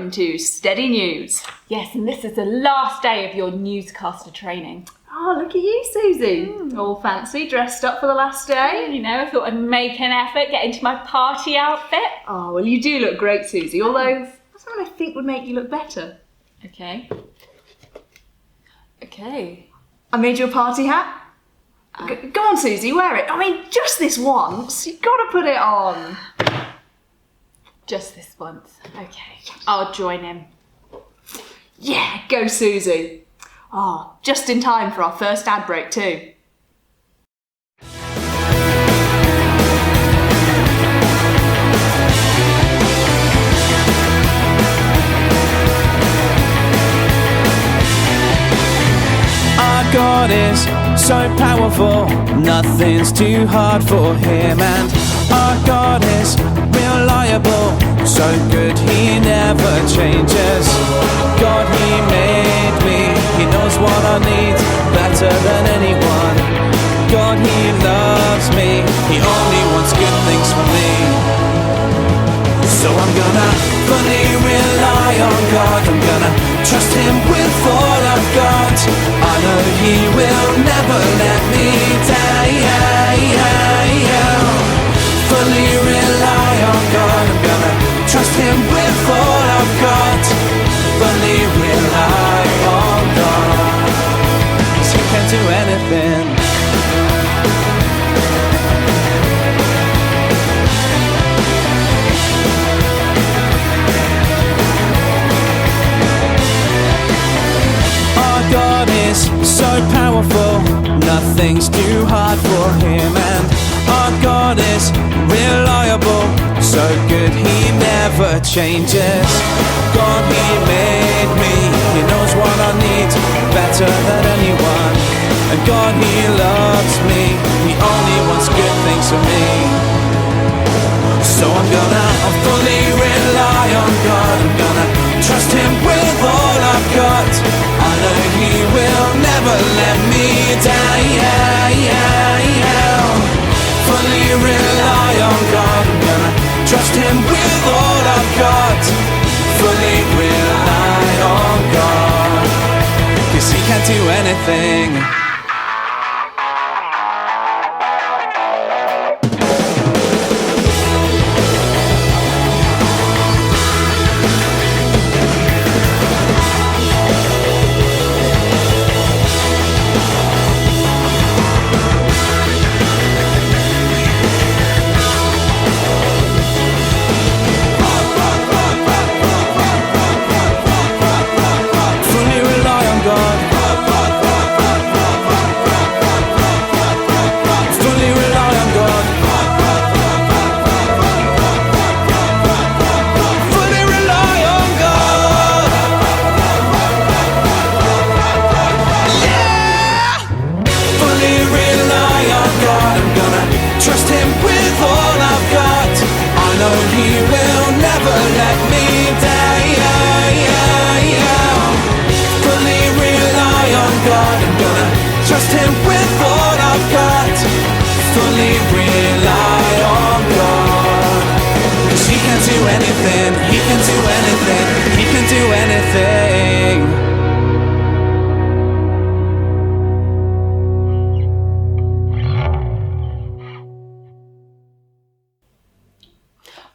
welcome to Steady News. Yes, and this is the last day of your newscaster training. Oh, look at you, Susie. All fancy, dressed up for the last day. You know, I thought I'd make an effort, get into my party outfit. Oh, well, you do look great, Susie, although that's something I think would make you look better. Okay. I made you a party hat. Go on, Susie, wear it. I mean, just this once. You've got to put it on. Just this once. Okay, I'll join him. Yeah, go, Susie. Oh, just in time for our first ad break too. Our God is so powerful, nothing's too hard for him. And our God is reliable, so good he never changes. God, he made me, he knows what I need better than anyone. God, he loves me, he only wants good things for me. So I'm gonna fully rely on God, I'm gonna trust him with all I've got. I know he will never let me down. Fully rely on God, I'm gonna trust him with all I've got. Fully rely on God, 'cause he can do anything. Our God is so powerful, nothing's too hard for him. And our God is reliable, so good he never changes. God, he made me, he knows what I need better than anyone. And God, he loves me, he only wants good things for me. So I'm gonna fully rely on God, I'm gonna trust him with all I've got. I know he will never let me down. Fully rely on God, I'm gonna trust him with all I've got. Fully rely on God, 'cause he can't do anything. Trust him with all I've got. I know he will never let me down. Fully rely on God, I'm gonna trust him with all I've got. Fully rely on God, 'cause he can do anything, he can do anything, he can do anything.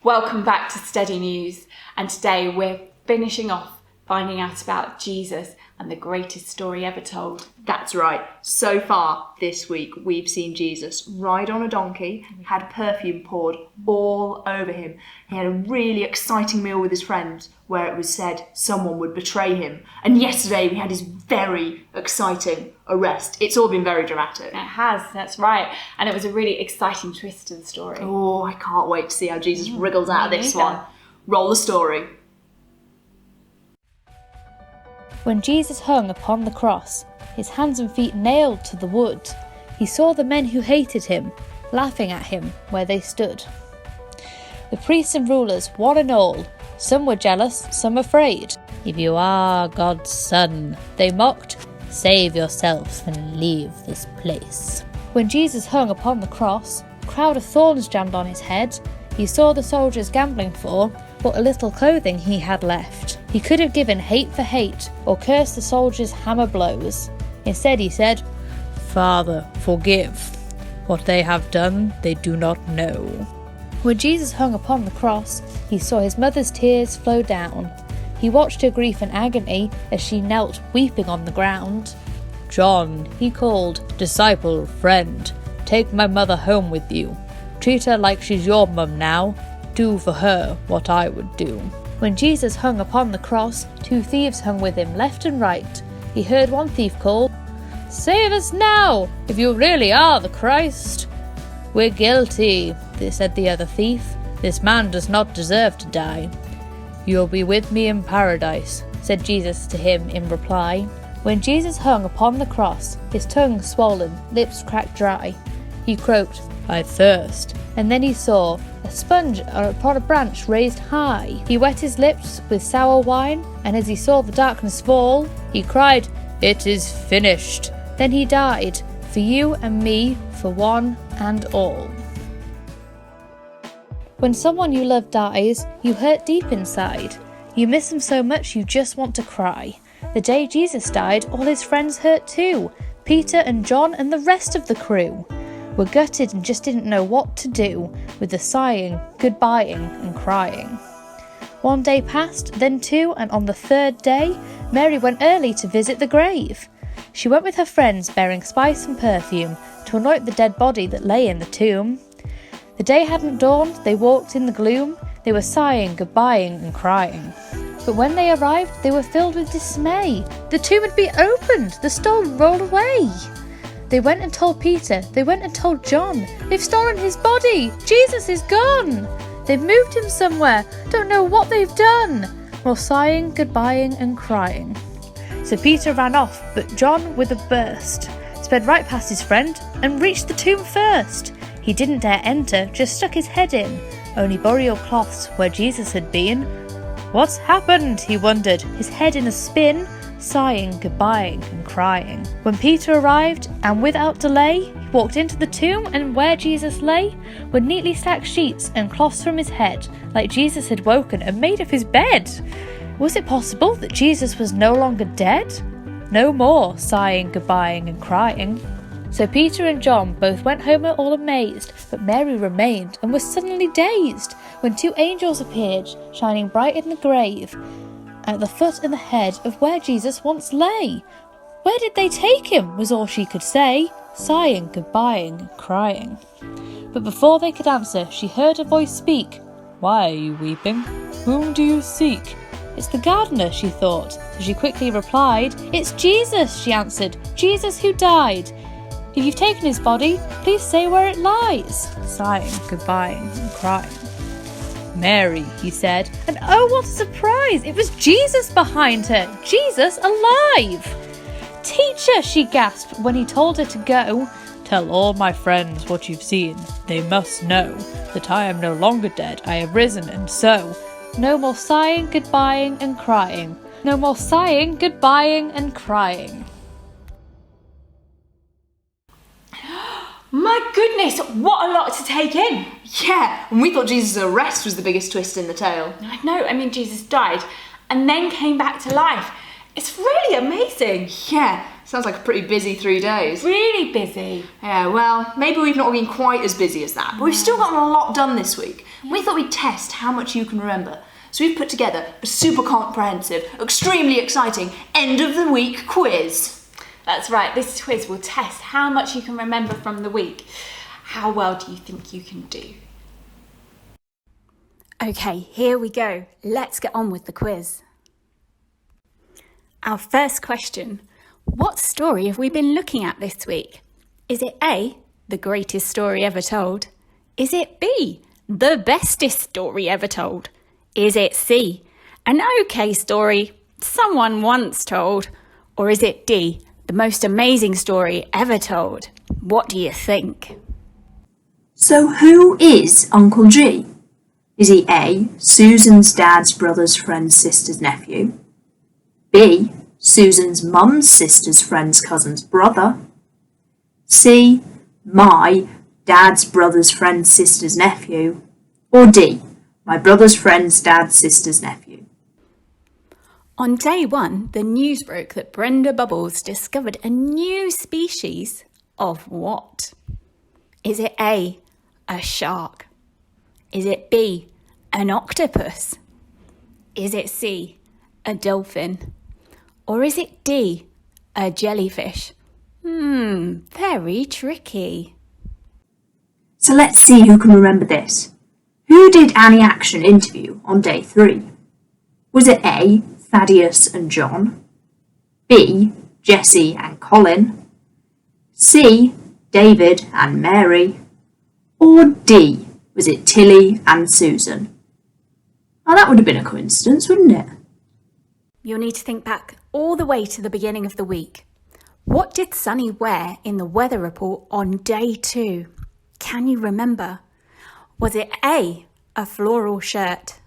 Welcome back to Steady News, and today we're finishing off finding out about Jesus and the greatest story ever told. That's right. So far this week, we've seen Jesus ride on a donkey, had perfume poured all over him. He had a really exciting meal with his friends where it was said someone would betray him. And yesterday we had his very exciting arrest. It's all been very dramatic. It has, that's right. And it was a really exciting twist to the story. Oh, I can't wait to see how Jesus wriggles out of me this neither. one. Roll the story. When Jesus hung upon the cross, his hands and feet nailed to the wood, he saw the men who hated him, laughing at him where they stood. The priests and rulers, one and all, some were jealous, some afraid. "If you are God's son," they mocked, "save yourself and leave this place." When Jesus hung upon the cross, a crowd of thorns jammed on his head. He saw the soldiers gambling for what little clothing he had left. He could have given hate for hate or cursed the soldiers' hammer blows. Instead he said, "Father, forgive. What they have done, they do not know." When Jesus hung upon the cross, he saw his mother's tears flow down. He watched her grief and agony as she knelt weeping on the ground. "John," he called, "disciple, friend, take my mother home with you. Treat her like she's your mum now. Do for her what I would do." When Jesus hung upon the cross, 2 thieves hung with him left and right. He heard one thief call, "Save us now, if you really are the Christ." "We're guilty," said the other thief. "This man does not deserve to die." "You'll be with me in paradise," said Jesus to him in reply. When Jesus hung upon the cross, his tongue swollen, lips cracked dry, he croaked, "I thirst." And then he saw a sponge upon a branch raised high. He wet his lips with sour wine, and as he saw the darkness fall, he cried, "It is finished." Then he died, for you and me, for one and all. When someone you love dies, you hurt deep inside. You miss them so much you just want to cry. The day Jesus died, all his friends hurt too. Peter and John and the rest of the crew were gutted and just didn't know what to do with the sighing, goodbying and crying. One day passed, then 2, and on the 3rd day, Mary went early to visit the grave. She went with her friends bearing spice and perfume to anoint the dead body that lay in the tomb. The day hadn't dawned, they walked in the gloom, they were sighing, goodbying and crying. But when they arrived, they were filled with dismay. The tomb had been opened, the stone rolled away. They went and told Peter, they went and told John, "They've stolen his body, Jesus is gone. They've moved him somewhere, don't know what they've done." More sighing, goodbying and crying. So Peter ran off, but John, with a burst, sped right past his friend and reached the tomb first. He didn't dare enter, just stuck his head in, only burial cloths where Jesus had been. "What's happened?" he wondered, his head in a spin, sighing, goodbying and crying. When Peter arrived, and without delay, he walked into the tomb, and where Jesus lay were neatly stacked sheets and cloths from his head, like Jesus had woken and made of his bed. Was it possible that Jesus was no longer dead? No more sighing, goodbying and crying. So Peter and John both went home all amazed, but Mary remained and was suddenly dazed when 2 angels appeared, shining bright in the grave, at the foot and the head of where Jesus once lay. "Where did they take him?" was all she could say, sighing, goodbying and crying. But before they could answer, she heard a voice speak. "Why are you weeping? Whom do you seek?" "It's the gardener," she thought, so she quickly replied. "It's Jesus," she answered, "Jesus who died. If you've taken his body, please say where it lies," sighing, goodbying and crying. "Mary," he said, and oh what a surprise, it was Jesus behind her, Jesus alive. "Teacher," she gasped when he told her to go. "Tell all my friends what you've seen. They must know that I am no longer dead, I have risen, and so no more sighing, goodbying and crying. No more sighing, goodbying and crying." My goodness, what a lot to take in. Yeah, and we thought Jesus' arrest was the biggest twist in the tale. I know, I mean, Jesus died and then came back to life. It's really amazing. Yeah, sounds like a pretty busy 3 days. Really busy. Yeah, well, maybe we've not been quite as busy as that, but we've still gotten a lot done this week. We thought we'd test how much you can remember. So we've put together a super comprehensive, extremely exciting end of the week quiz. That's right, this quiz will test how much you can remember from the week. How well do you think you can do? Okay, here we go. Let's get on with the quiz. Our first question. What story have we been looking at this week? Is it A, the greatest story ever told? Is it B, the bestest story ever told? Is it C, an okay story someone once told? Or is it D, the most amazing story ever told? What do you think? So who is Uncle G? Is he A, Susan's dad's brother's friend's sister's nephew? B, Susan's mum's sister's friend's cousin's brother? C, my dad's brother's friend's sister's nephew? Or D, my brother's friend's dad's sister's nephew? On day 1, the news broke that Brenda Bubbles discovered a new species of what? Is it A, a shark? Is it B, an octopus? Is it C, a dolphin? Or is it D, a jellyfish? Very tricky. So let's see who can remember this. Who did Annie Action interview on day 3? Was it A, Thaddeus and John? B, Jesse and Colin? C, David and Mary? Or D, was it Tilly and Susan? Oh, that would have been a coincidence, wouldn't it? You'll need to think back all the way to the beginning of the week. What did Sunny wear in the weather report on day 2? Can you remember? Was it A, a floral shirt?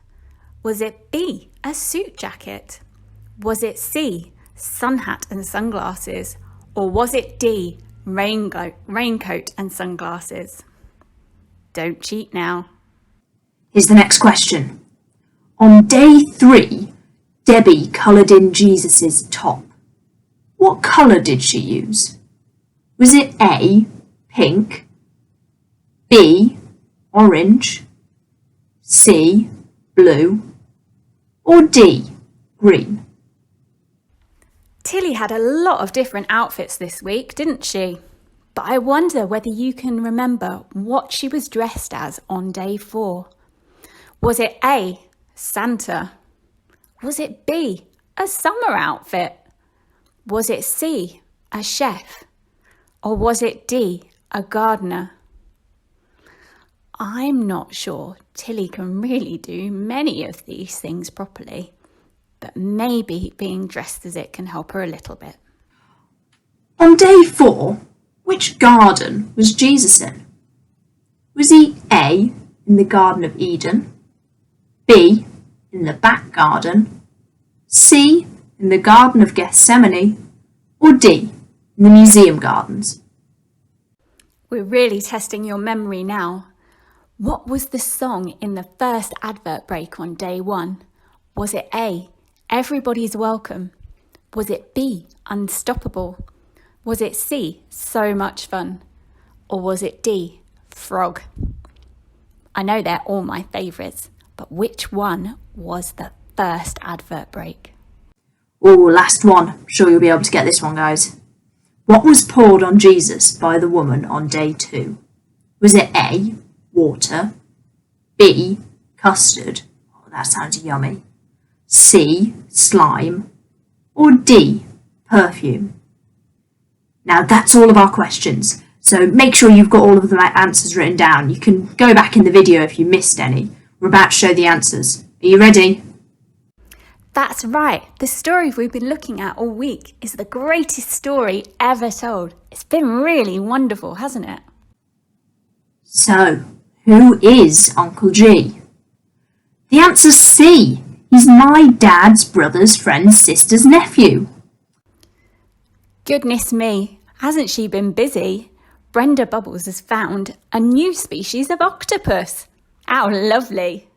Was it B, a suit jacket? Was it C, sun hat and sunglasses? Or was it D, raincoat and sunglasses? Don't cheat now. Here's the next question. On day 3, Debbie coloured in Jesus' top. What colour did she use? Was it A, pink, B, orange, C, blue, or D, green? Tilly had a lot of different outfits this week, didn't she? But I wonder whether you can remember what she was dressed as on day 4. Was it A, Santa? Was it B, a summer outfit? Was it C, a chef? Or was it D, a gardener? I'm not sure Tilly can really do many of these things properly, but maybe being dressed as it can help her a little bit. On day 4, which garden was Jesus in? Was he A, in the Garden of Eden, B, in the back garden, C, in the Garden of Gethsemane, or D, in the museum gardens? We're really testing your memory now. What was the song in the first advert break on day 1? Was it A, Everybody's Welcome? Was it B, Unstoppable? Was it C, So Much Fun? Or was it D, Frog? I know they're all my favourites, but which one was the first advert break? Oh, last one. I'm sure you'll be able to get this one, guys. What was poured on Jesus by the woman on day 2? Was it A, water, B, custard? Oh, that sounds yummy. C, slime, or D, perfume? Now that's all of our questions, so make sure you've got all of the answers written down. You can go back in the video if you missed any. We're about to show the answers. Are you ready? That's right. The story we've been looking at all week is the greatest story ever told. It's been really wonderful, hasn't it? So, who is Uncle G? The answer's C. He's my dad's brother's friend's sister's nephew. Goodness me, hasn't she been busy? Brenda Bubbles has found a new species of octopus. How lovely.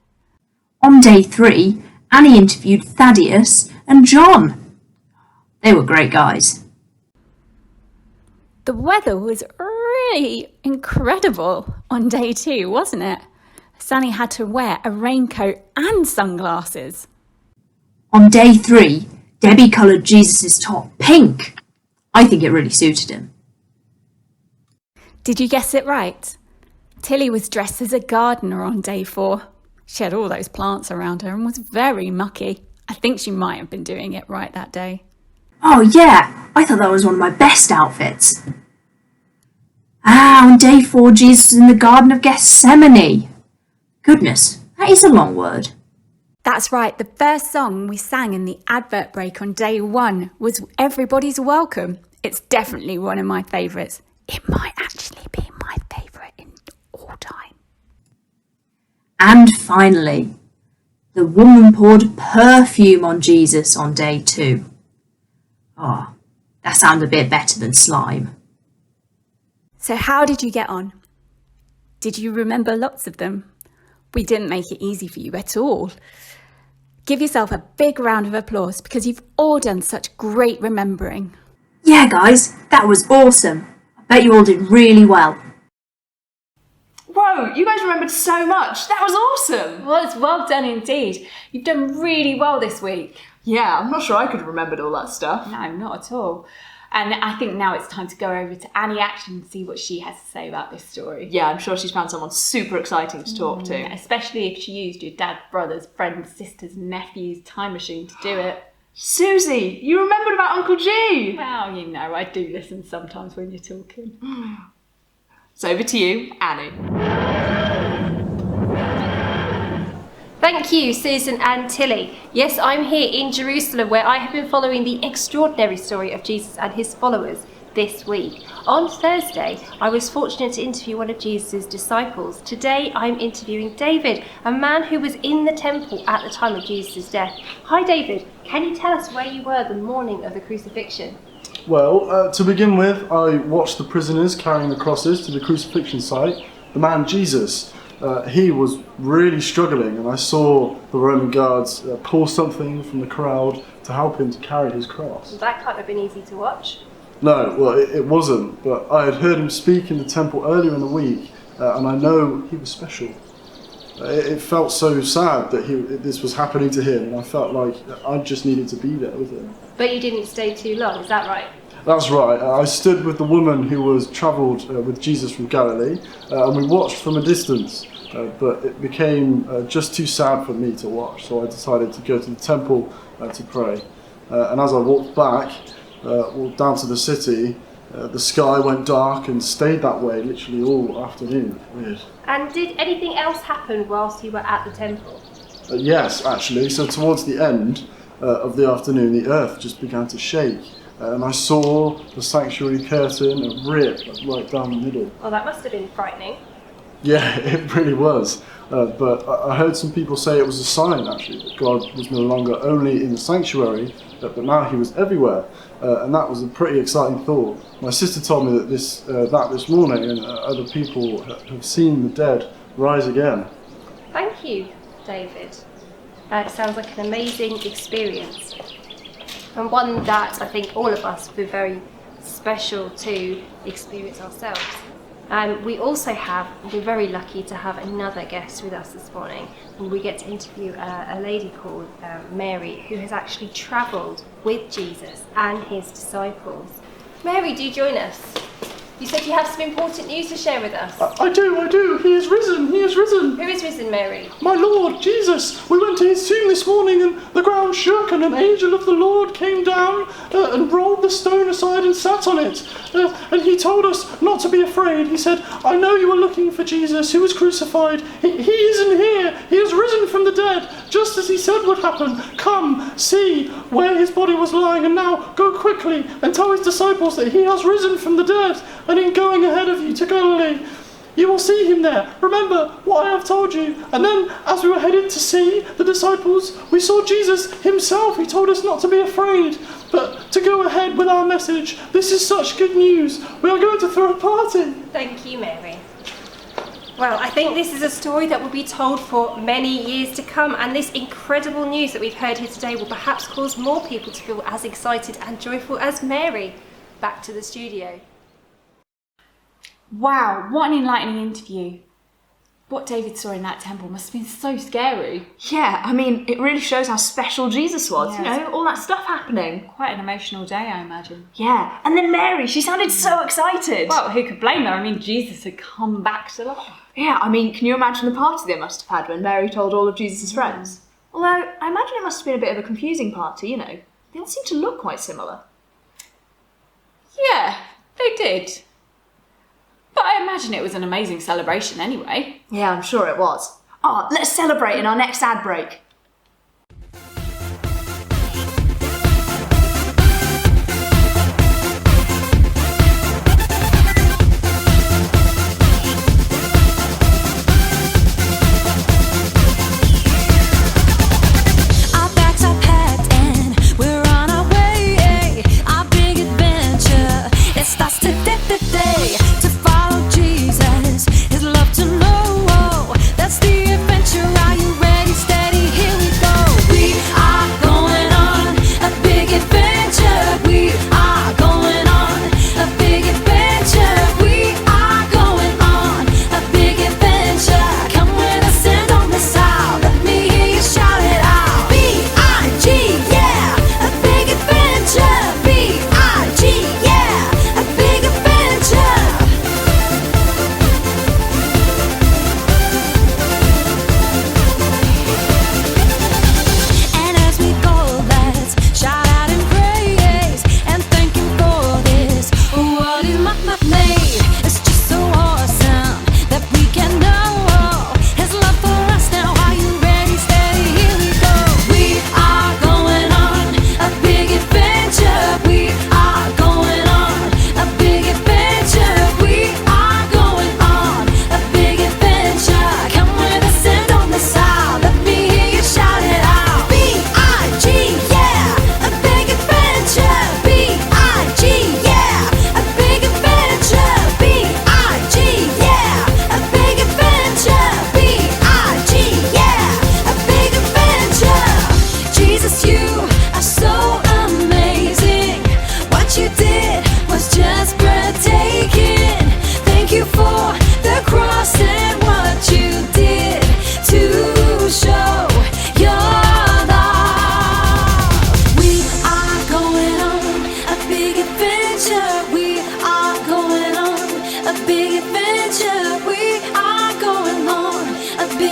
On day 3, Annie interviewed Thaddeus and John. They were great guys. The weather was really incredible on day 2, wasn't it? Sunny had to wear a raincoat and sunglasses. On day 3, Debbie coloured Jesus' top pink. I think it really suited him. Did you guess it right? Tilly was dressed as a gardener on day 4. She had all those plants around her and was very mucky. I think she might have been doing it right that day. Oh yeah, I thought that was one of my best outfits. On day 4, Jesus in the Garden of Gethsemane. Goodness, that is a long word. That's right, the first song we sang in the advert break on day 1 was Everybody's Welcome. It's definitely one of my favourites. It might actually be my favourite in all time. And finally, the woman poured perfume on Jesus on day 2. Oh, that sounds a bit better than slime. So how did you get on? Did you remember lots of them? We didn't make it easy for you at all. Give yourself a big round of applause because you've all done such great remembering. Yeah, guys, that was awesome. I bet you all did really well. Whoa, you guys remembered so much. That was awesome. Well, it's well done indeed. You've done really well this week. Yeah, I'm not sure I could have remembered all that stuff. No, not at all. And I think now it's time to go over to Annie Action and see what she has to say about this story. Yeah, I'm sure she's found someone super exciting to talk to. Especially if she used your dad, brothers, friends, sisters, nephews' time machine to do it. Susie, you remembered about Uncle G. Well, you know, I do listen sometimes when you're talking. So over to you, Annie. Thank you, Susan and Tilly. Yes, I'm here in Jerusalem where I have been following the extraordinary story of Jesus and his followers this week. On Thursday, I was fortunate to interview one of Jesus' disciples. Today, I'm interviewing David, a man who was in the temple at the time of Jesus' death. Hi, David. Can you tell us where you were the morning of the crucifixion? Well, to begin with, I watched the prisoners carrying the crosses to the crucifixion site. The man Jesus, he was really struggling, and I saw the Roman guards pull something from the crowd to help him to carry his cross. That can't have been easy to watch. No, well, it wasn't, but I had heard him speak in the temple earlier in the week, and I know he was special. It felt so sad that this was happening to him, and I felt like I just needed to be there with him. But you didn't stay too long, is that right? That's right. I stood with the woman who was travelled with Jesus from Galilee, and we watched from a distance, but it became just too sad for me to watch, so I decided to go to the temple to pray. And as I walked down to the city, the sky went dark and stayed that way literally all afternoon. Weird. And did anything else happen whilst you were at the temple? Yes, actually. So towards the end of the afternoon, the earth just began to shake. And I saw the sanctuary curtain rip right down the middle. Well, that must have been frightening. Yeah, it really was. But I heard some people say it was a sign, actually, that God was no longer only in the sanctuary, but now he was everywhere. And that was a pretty exciting thought. My sister told me that this morning, and other people have seen the dead rise again. Thank you, David. It sounds like an amazing experience. And one that I think all of us would be very special to experience ourselves. We're very lucky to have another guest with us this morning, and we get to interview a lady called Mary, who has actually travelled with Jesus and his disciples. Mary, do join us. You said you have some important news to share with us. I do. He is risen. He is risen. Who is risen, Mary? My Lord, Jesus. We went to his tomb this morning and the ground shook and an angel of the Lord came down and rolled the stone aside and sat on it. And he told us not to be afraid. He said, I know you are looking for Jesus who was crucified. He isn't here. He has risen from the dead, just as he said would happen. Come, see where his body was lying, and now go quickly and tell his disciples that he has risen from the dead. And in going ahead of you to Galilee, you will see him there. Remember what I have told you. And then, as we were headed to see the disciples, we saw Jesus himself. He told us not to be afraid, but to go ahead with our message. This is such good news. We are going to throw a party. Thank you, Mary. Well, I think this is a story that will be told for many years to come, and this incredible news that we've heard here today will perhaps cause more people to feel as excited and joyful as Mary. Back to the studio. Wow, what an enlightening interview. What David saw in that temple must have been so scary. Yeah, I mean, it really shows how special Jesus was, Yes. you know, all that stuff happening. Quite an emotional day, I imagine. Yeah, and then Mary, she sounded so excited. Well, who could blame her? I mean, Jesus had come back to life. Yeah, I mean, can you imagine the party they must have had when Mary told all of Jesus' friends? Although, I imagine it must have been a bit of a confusing party, you know. They all seem to look quite similar. Yeah, they did. But I imagine it was an amazing celebration anyway. Yeah, I'm sure it was. Oh, let's celebrate in our next ad break. Our bags are packed and we're on our way. Our big adventure, it starts today. To follow Jesus, his love to know. That's the adventure. Are you ready? Steady here.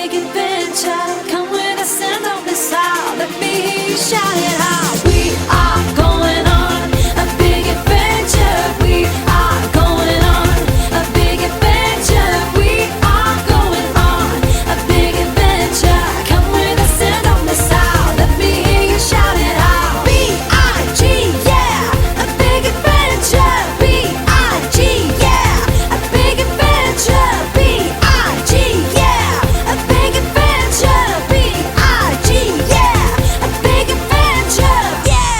big adventure. Come with us and don't miss out. Let me hear you shout it out. We are going on a big adventure. We are going on a big adventure. We are going on a big adventure. Come with us and don't miss out. Let me hear you shout it out. B-I-G, yeah, a big adventure. B-I-G, yeah, a big adventure. B-I-G, yeah, a big adventure. B-I-G, yeah, a big adventure. Yeah!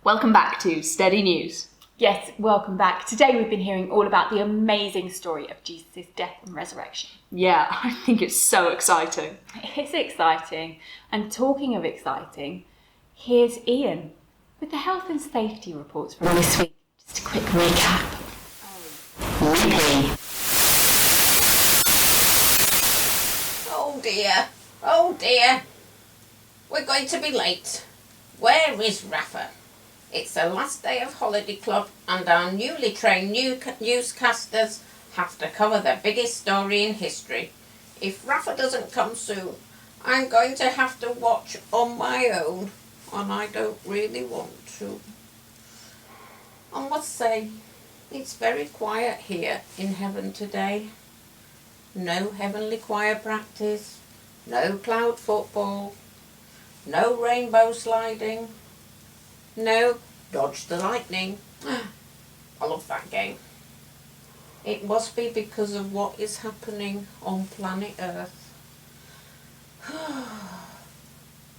Welcome back to Steady News. Yes, welcome back. Today we've been hearing all about the amazing story of Jesus' death and resurrection. Yeah, I think it's so exciting. It's exciting. And talking of exciting, here's Ian with the health and safety reports from this week. Just a quick recap. Oh dear, oh dear. We're going to be late. Where is Rafa? It's the last day of Holiday Club and our newly trained newscasters have to cover the biggest story in history. If Rafa doesn't come soon, I'm going to have to watch on my own, and I don't really want to. I must say, it's very quiet here in heaven today. No heavenly choir practice, no cloud football, no rainbow sliding, no dodge the lightning. I love that game. It must be because of what is happening on planet Earth.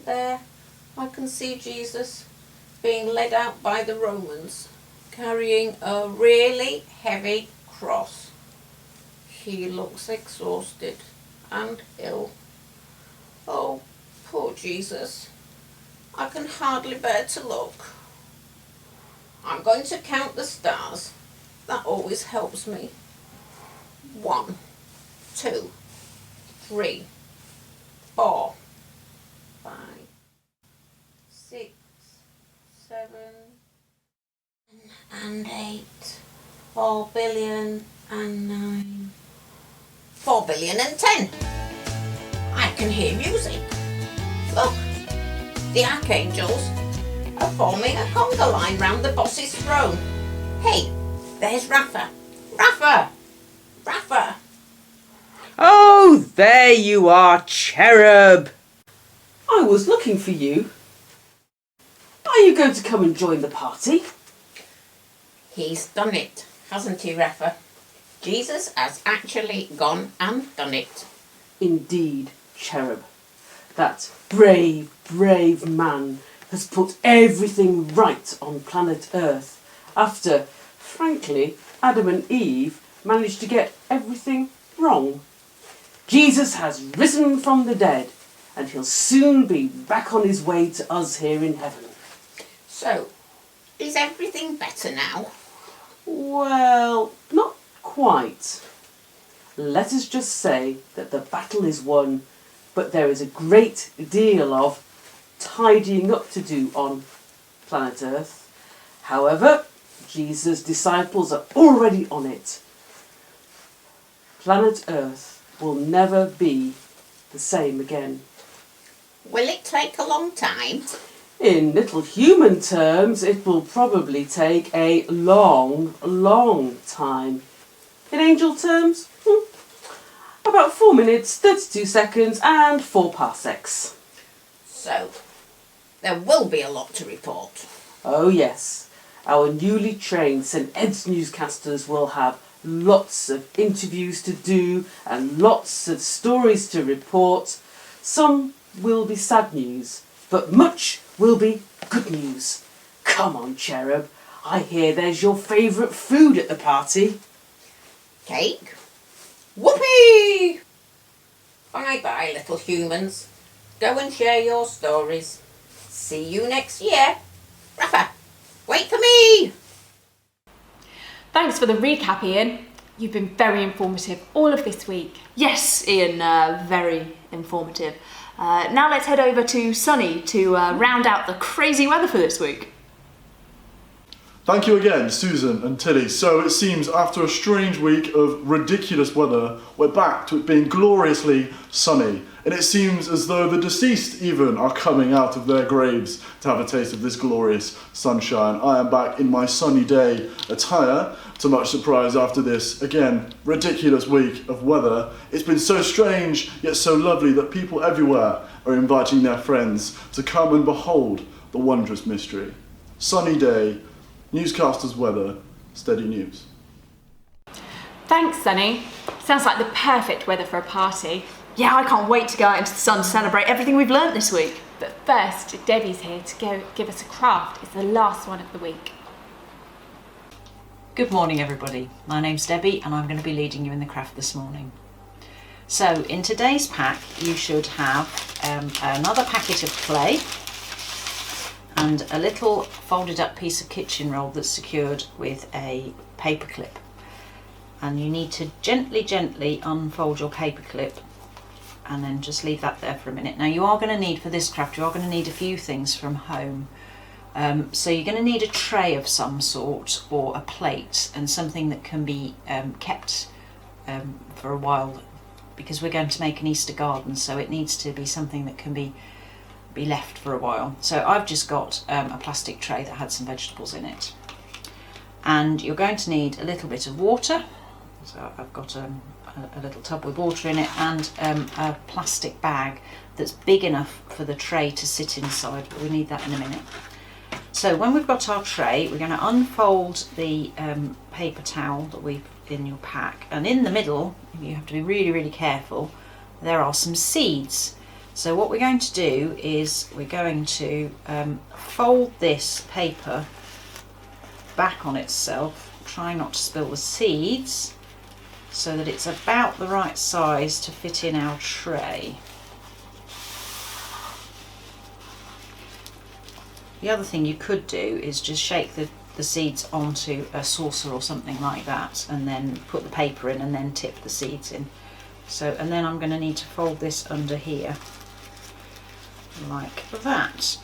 There, I can see Jesus being led out by the Romans, carrying a really heavy cross. He looks exhausted and ill. Oh, poor Jesus. I can hardly bear to look. I'm going to count the stars. That always helps me. 1, 2, 3, 4, 5, 6, 7, and 8. 4 billion and 9. 4 billion and 10. I can hear music. Look, the archangels are forming a conga line round the boss's throne. Hey, there's Rafa. Rafa! Rafa! Oh, there you are, Cherub. I was looking for you. Are you going to come and join the party? He's done it, hasn't he, Rafa? Jesus has actually gone and done it. Indeed, Cherub. That brave, brave man has put everything right on planet Earth after, frankly, Adam and Eve managed to get everything wrong. Jesus has risen from the dead and he'll soon be back on his way to us here in heaven. So, is everything better now? Well, not quite. Let us just say that the battle is won, but there is a great deal of tidying up to do on planet Earth. However, Jesus' disciples are already on it. Planet Earth will never be the same again. Will it take a long time? In little human terms, it will probably take a long, long time. In angel terms, about 4 minutes, 32 seconds and 4 parsecs. So, there will be a lot to report. Oh yes, our newly trained St Ed's newscasters will have lots of interviews to do and lots of stories to report. Some will be sad news, but much will be good news. Come on, Cherub, I hear there's your favourite food at the party. Cake? Whoopee! Bye-bye, little humans. Go and share your stories. See you next year. Rafa, wait for me! Thanks for the recap, Ian. You've been very informative all of this week. Yes, Ian, very informative. Now let's head over to Sunny to round out the crazy weather for this week. Thank you again, Susan and Tilly. So it seems after a strange week of ridiculous weather, we're back to it being gloriously sunny. And it seems as though the deceased even are coming out of their graves to have a taste of this glorious sunshine. I am back in my sunny day attire, to much surprise after this, again, ridiculous week of weather. It's been so strange, yet so lovely that people everywhere are inviting their friends to come and behold the wondrous mystery. Sunny day, Newscasters weather, steady news. Thanks, Sunny. Sounds like the perfect weather for a party. Yeah, I can't wait to go out into the sun to celebrate everything we've learnt this week. But first, Debbie's here to go give us a craft. It's the last one of the week. Good morning, everybody. My name's Debbie and I'm going to be leading you in the craft this morning. So in today's pack you should have another packet of clay and a little folded up piece of kitchen roll that's secured with a paper clip. And you need to gently unfold your paper clip and then just leave that there for a minute. Now you are going to need, for this craft, you are going to need a few things from home. So you're going to need a tray of some sort or a plate and something that can be kept for a while, because we're going to make an Easter garden, so it needs to be something that can be left for a while. So I've just got a plastic tray that had some vegetables in it. And you're going to need a little bit of water. So I've got a little tub with water in it and a plastic bag that's big enough for the tray to sit inside, but we need that in a minute. So when we've got our tray, we're going to unfold the paper towel that we've in your pack, and in the middle, you have to be really careful, there are some seeds. So what we're going to do is we're going to fold this paper back on itself, try not to spill the seeds, so that it's about the right size to fit in our tray. The other thing you could do is just shake the seeds onto a saucer or something like that and then put the paper in and then tip the seeds in. So, and then I'm going to need to fold this under here like that,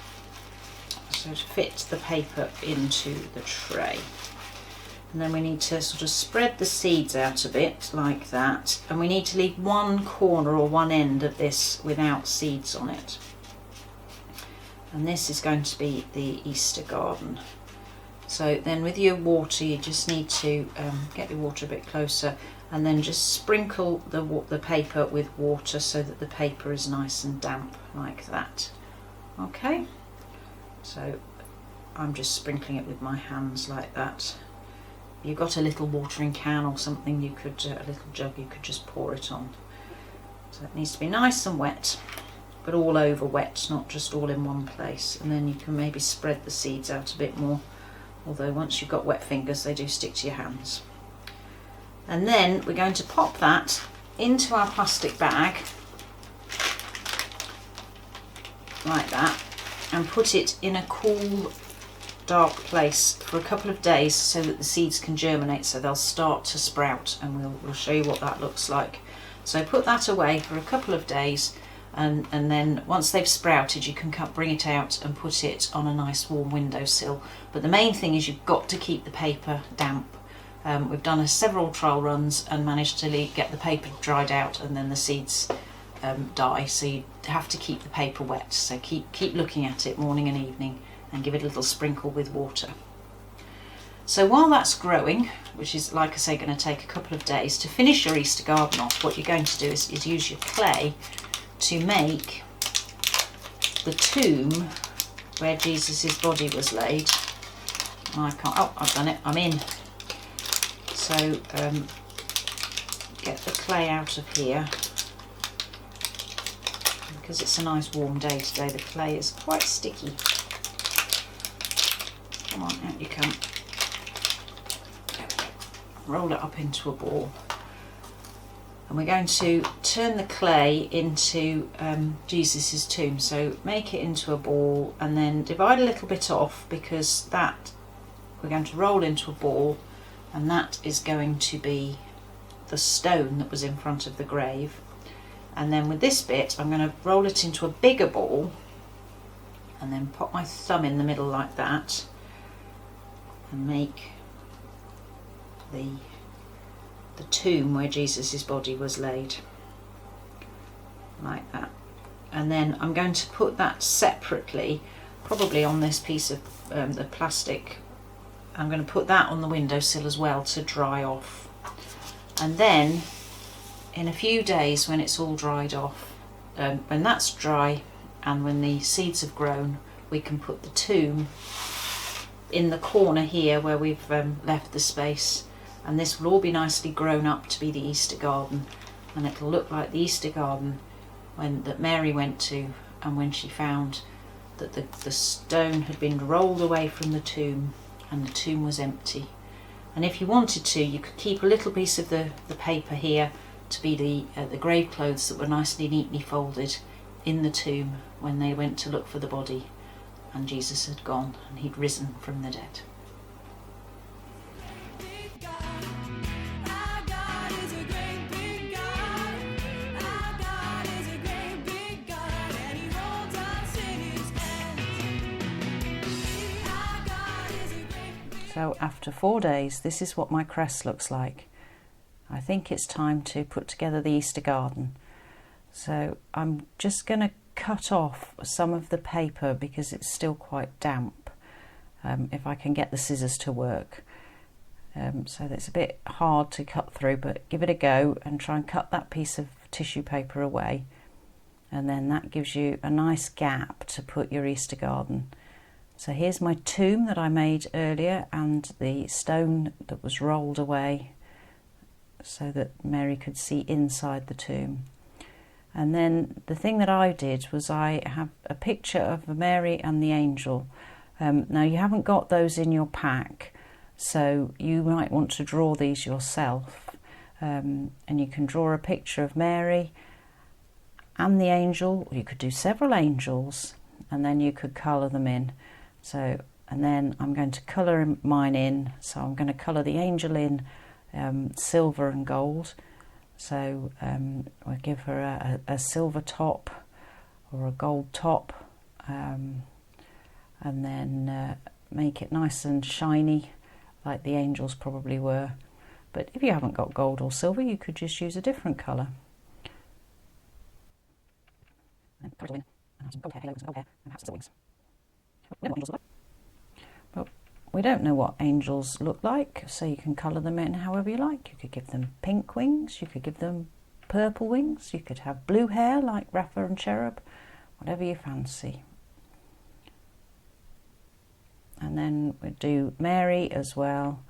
so to fit the paper into the tray. And then we need to sort of spread the seeds out a bit like that, and we need to leave one corner or one end of this without seeds on it. And this is going to be the Easter garden. So then with your water, you just need to get your water a bit closer and then just sprinkle the paper with water so that the paper is nice and damp like that. Okay, so I'm just sprinkling it with my hands like that. If you've got a little watering can or something, you could, a little jug, you could just pour it on. So it needs to be nice and wet, but all over wet, not just all in one place. And then you can maybe spread the seeds out a bit more, although once you've got wet fingers they do stick to your hands. And then we're going to pop that into our plastic bag like that and put it in a cool dark place for a couple of days so that the seeds can germinate, so they'll start to sprout, and we'll show you what that looks like. So put that away for a couple of days, and then once they've sprouted you can bring it out and put it on a nice warm windowsill. But the main thing is you've got to keep the paper damp. We've done several trial runs and managed to get the paper dried out, and then the seeds die, so you have to keep the paper wet. So keep looking at it morning and evening and give it a little sprinkle with water. So while that's growing, which is, like I say, going to take a couple of days, to finish your Easter garden off, what you're going to do is use your clay to make the tomb where Jesus' body was laid. I've done it, I'm in. So get the clay out of here. Because it's a nice warm day today, the clay is quite sticky. Come on, out you come. There we go. Roll it up into a ball. And we're going to turn the clay into Jesus' tomb. So make it into a ball and then divide a little bit off, because that we're going to roll into a ball, and that is going to be the stone that was in front of the grave. And then with this bit, I'm going to roll it into a bigger ball and then pop my thumb in the middle like that. and make the tomb where Jesus' body was laid, like that. And then I'm going to put that separately, probably on this piece of the plastic. I'm going to put that on the windowsill as well to dry off. And then in a few days, when it's all dried off, when that's dry and when the seeds have grown, we can put the tomb in the corner here where we've left the space, and this will all be nicely grown up to be the Easter garden, and it'll look like the Easter garden that Mary went to, and when she found that the stone had been rolled away from the tomb and the tomb was empty. And if you wanted to, you could keep a little piece of the paper here to be the grave clothes that were nicely neatly folded in the tomb when they went to look for the body and Jesus had gone and he'd risen from the dead. So after 4 days, this is what my crest looks like. I think it's time to put together the Easter garden. So I'm just going to cut off some of the paper because it's still quite damp, if I can get the scissors to work. So it's a bit hard to cut through, but give it a go and try and cut that piece of tissue paper away. And then that gives you a nice gap to put your Easter garden. So here's my tomb that I made earlier and the stone that was rolled away so that Mary could see inside the tomb. And then the thing that I did was I have a picture of Mary and the angel. Now you haven't got those in your pack, so you might want to draw these yourself. And you can draw a picture of Mary and the angel, or you could do several angels, and then you could colour them in. So, and then I'm going to colour mine in. So I'm going to colour the angel in silver and gold. So we'll give her a silver top or a gold top, and then make it nice and shiny like the angels probably were. But if you haven't got gold or silver, you could just use a different colour. And put it in, and have some gold hair, and perhaps some wings. But we don't know what angels look like, so you can colour them in however you like. You could give them pink wings, you could give them purple wings, you could have blue hair like Rapha and Cherub, whatever you fancy. And then we do Mary as well,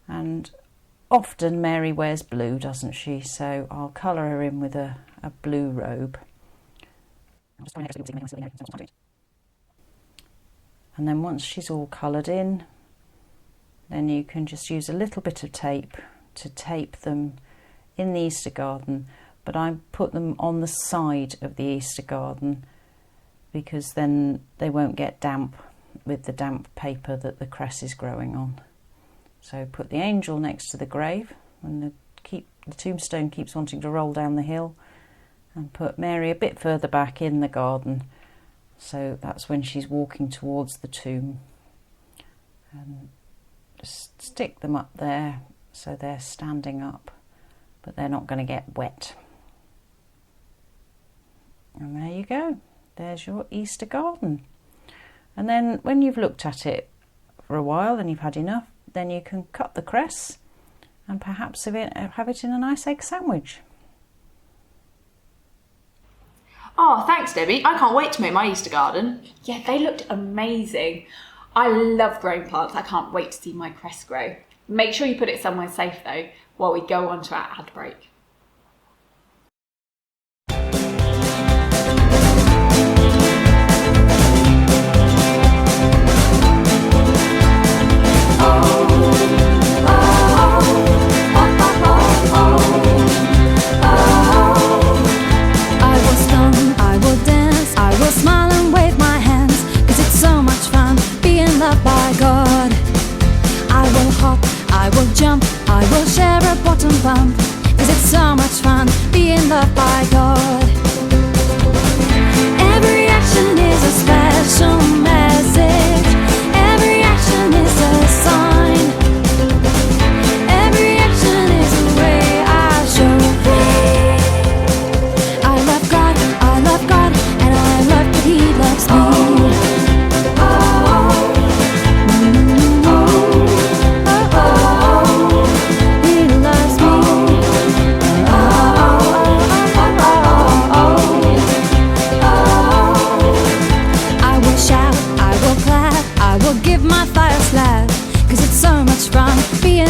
and often Mary wears blue, doesn't she? So I'll colour her in with a blue robe. And then once she's all coloured in, then you can just use a little bit of tape to tape them in the Easter garden. But I put them on the side of the Easter garden because then they won't get damp with the damp paper that the cress is growing on. So put the angel next to the grave, and the tombstone keeps wanting to roll down the hill, and put Mary a bit further back in the garden. So that's when she's walking towards the tomb. And just stick them up there so they're standing up, but they're not going to get wet. And there you go. There's your Easter garden. And then when you've looked at it for a while and you've had enough, then you can cut the cress and perhaps have it in a nice egg sandwich. Oh, thanks, Debbie. I can't wait to make my Easter garden. Yeah, they looked amazing. I love growing plants. I can't wait to see my cress grow. Make sure you put it somewhere safe though while we go on to our ad break. Bump, 'cause it's so much fun being loved by God. Every action is a special message. Every action is a sign.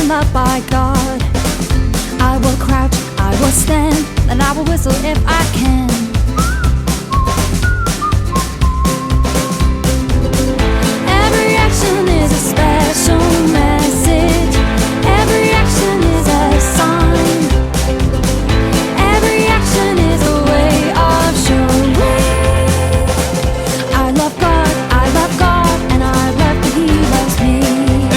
and loved by God. I will crouch, I will stand, and I will whistle if I can. Every action is a special message. Every action is a sign. Every action is a way of showing I love God, and I love that He loves me.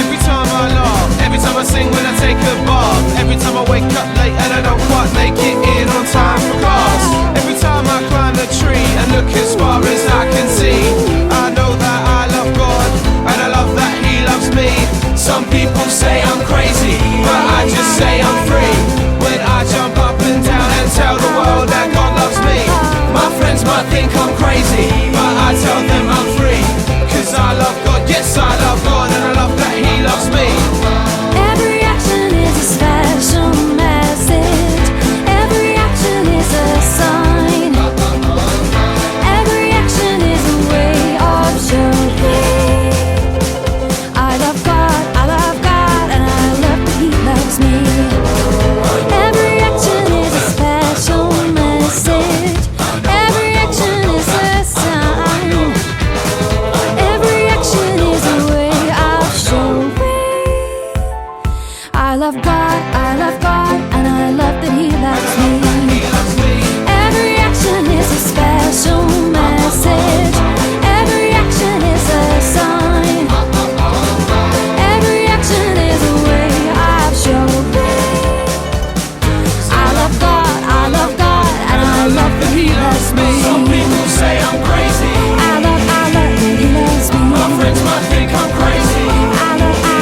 Every time I laugh, every time I sing when I take a bath, every time I wake up late and I don't quite make it in on time for class, every time I climb a tree and look as far as I can see, I know that I love God and I love that He loves me. Some people say I'm crazy, but I just say I'm free. When I jump up and down and tell the world that God loves me, my friends might think I'm crazy, but I tell them I'm free. Cause I love God, yes I love God, and I love that He loves me. Every action is a special message. Every action is a sign. Every action is a way of showing I love God, and I love that He loves me. Every action is a special message. Every action is a sign. Every action is a way of showing I love God, and I love that He loves me. Every action is a special message. Every action is a sign. Every action is a way of showing I love God, and I love that He loves me. Some people say I'm crazy, I love that He loves me. my friends might think I'm crazy. I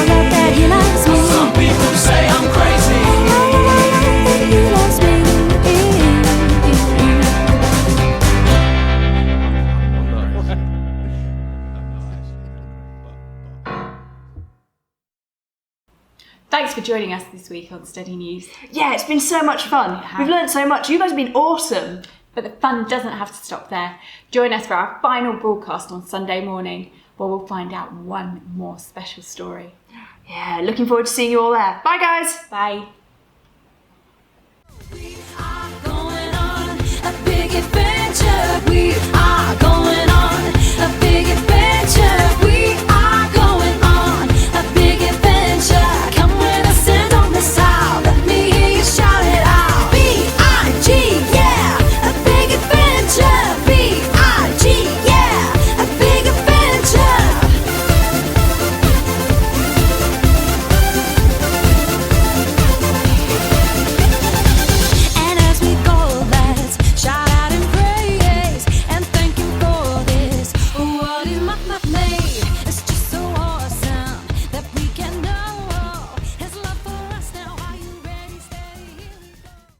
love that He loves me. Some people say I'm crazy. I love that He loves me. Thanks for joining us this week on Steady News. Yeah, it's been so much fun. We've learned so much. You guys have been awesome. But the fun doesn't have to stop there. Join us for our final broadcast on Sunday morning, where we'll find out one more special story. Yeah, looking forward to seeing you all there. Bye, guys. Bye. We are going on a big adventure. We are going on